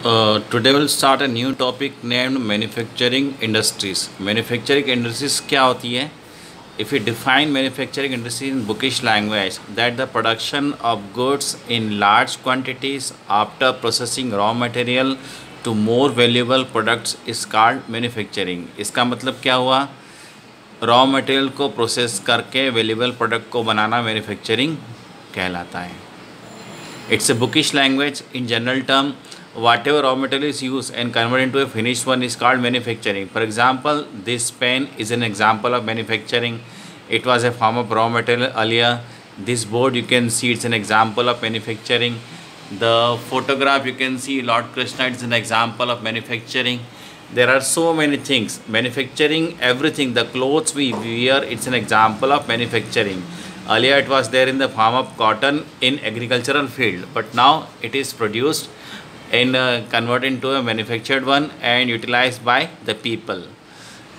Today we'll start a new topic named manufacturing industries. Manufacturing industries क्या होती है? If we define manufacturing industry in bookish language, that the production of goods in large quantities after processing raw material to more valuable products is called manufacturing. इसका मतलब क्या हुआ? Raw material को process करके valuable product को बनाना manufacturing कहलाता है. It's a bookish language. In general term, whatever raw material is used and converted into a finished one is called manufacturing. For example, this pen is an example of manufacturing. It was a form of raw material earlier. This board you can see, it's an example of manufacturing. The photograph you can see Lord Krishna, it's an example of manufacturing. There are so many things. Manufacturing everything. The clothes we wear, it's an example of manufacturing. Earlier it was there in the form of cotton in agricultural field, but now it is produced and converted into a manufactured one and utilized by the people.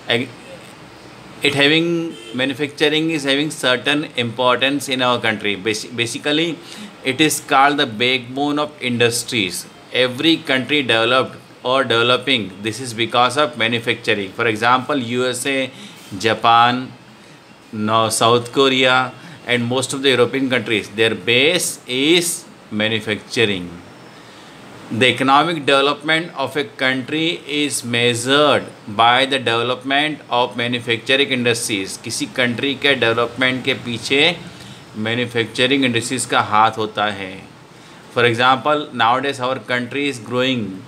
It having manufacturing is having certain importance in our country. Basically, it is called the backbone of industries. Every country developed or developing, this is because of manufacturing. For example, USA, Japan, South Korea, and most of the European countries, their base is manufacturing. The economic development of a country is measured by the development of manufacturing industries. किसी country के development के पीछे manufacturing industries का हाथ होता है. For example, nowadays our country is growing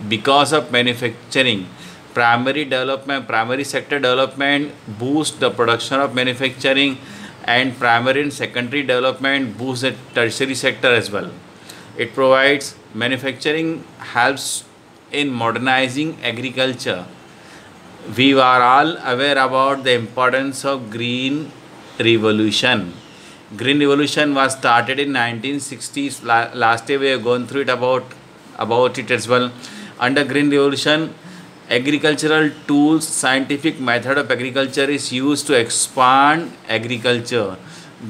because of manufacturing. Primary development, primary sector development boost the production of manufacturing, and primary and secondary development boosts the tertiary sector as well. It provides manufacturing helps in modernizing agriculture. We are all aware about the importance of green revolution. Green revolution was started in 1960s. Last year we have gone through it about it as well. Under green revolution, agricultural tools, scientific method of agriculture is used to expand agriculture.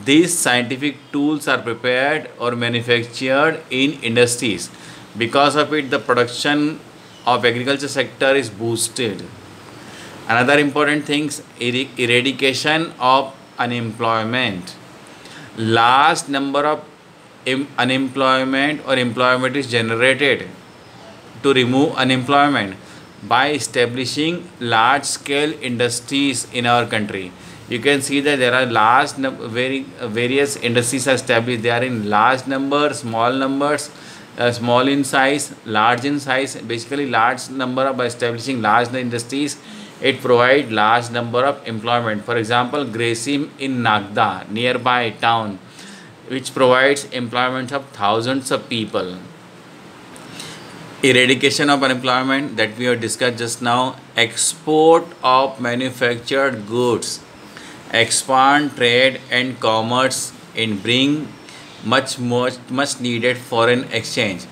These scientific tools are prepared or manufactured in industries. Because of it, the production of agriculture sector is boosted. Another important thing is eradication of unemployment. Large number of unemployment or employment is generated to remove unemployment by establishing large-scale industries in our country. You can see that there are various industries are established. They are in large numbers, small numbers, small in size, large in size. Basically, large number of establishing large industries. It provides large number of employment. For example, Grasim in Nagda, nearby town, which provides employment of thousands of people. Eradication of unemployment that we have discussed just now. Export of manufactured goods, expand trade and commerce and bring much needed foreign exchange.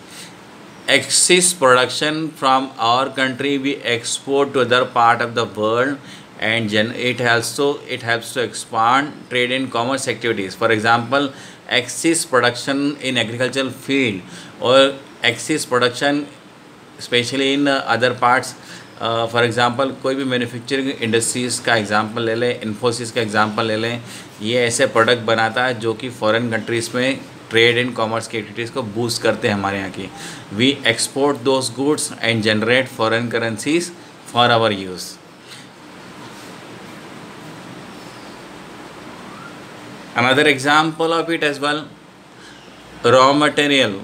Excess production from our country we export to other part of the world, and it helps to expand trade and commerce activities. For example, excess production in agricultural field or excess production specially in other parts. For example कोई भी manufacturing industries का example ले लें, इन्फोसिस का example ले लें. ये ऐसे प्रोडक्ट बनाता है जो कि फॉरेन कंट्रीज़ में ट्रेड एंड कॉमर्स की एक्टिविटीज़ को बूस्ट करते हैं हमारे यहाँ की. We export those goods and generate foreign currencies for our use. Another example of it as well, raw material.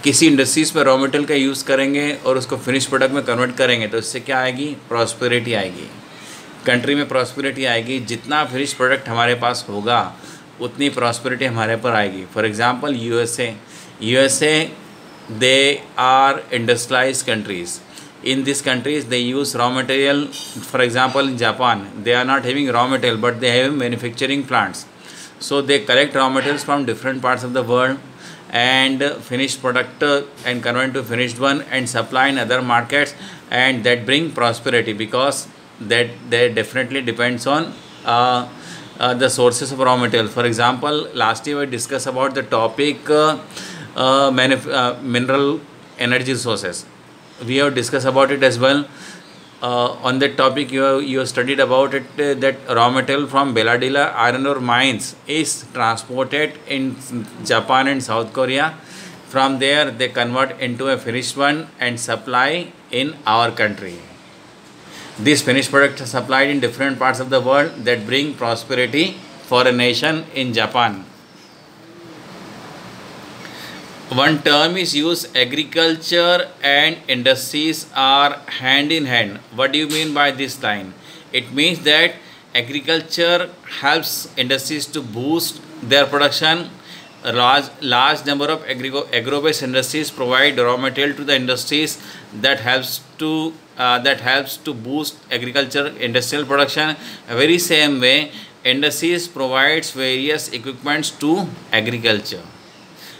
किसी इंडस्ट्रीज़ में रॉ मटेरियल का यूज़ करेंगे और उसको फिनिश प्रोडक्ट में कन्वर्ट करेंगे तो इससे क्या आएगी? प्रॉस्पेरिटी आएगी. कंट्री में प्रॉस्पेरिटी आएगी. जितना फिनिश प्रोडक्ट हमारे पास होगा उतनी प्रॉस्पेरिटी हमारे पर आएगी. For example USA they are industrialise countries. In these countries they use raw material. For example, in Japan they are not having raw material but they have manufacturing plants. So they collect raw materials from different parts of the world and finished product and convert to finished one and supply in other markets, and that bring prosperity because that definitely depends on the sources of raw material. For example, last year we discussed about the topic mineral energy resources. We have discussed about it as well. On that topic, you have studied about it, that raw material from Beladilla iron ore mines is transported in Japan and South Korea. From there, they convert into a finished one and supply in our country. These finished products are supplied in different parts of the world that bring prosperity for a nation in Japan. One term is used, agriculture and industries are hand in hand. What do you mean by this line? It means that agriculture helps industries to boost their production. A large number of agro-based industries provide raw material to the industries that helps to boost agriculture industrial production. Very same way, industries provides various equipments to agriculture.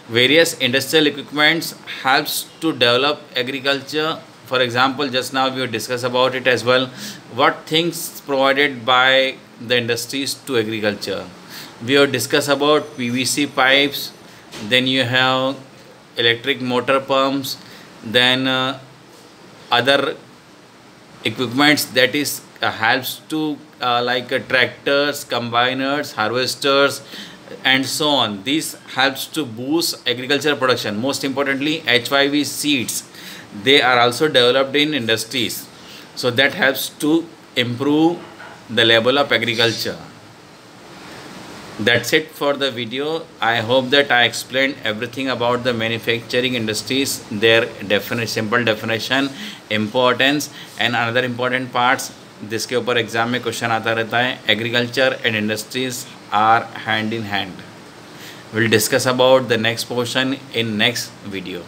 Various industrial equipments helps to develop agriculture. For example, just now we will discuss about it as well. What things provided by the industries to agriculture? We have discussed about PVC pipes, then you have electric motor pumps, then other equipments that is helps to tractors, combiners, harvesters, and so on. This helps to boost agriculture production. Most importantly, HYV seeds, they are also developed in industries, so that helps to improve the level of agriculture. That's it for the video. I hope that I explained everything about the manufacturing industries, their simple definition, importance, and another important parts. जिसके ऊपर exam में question आता रहता है. Agriculture and industries are hand in hand. We'll discuss about the next portion in next video.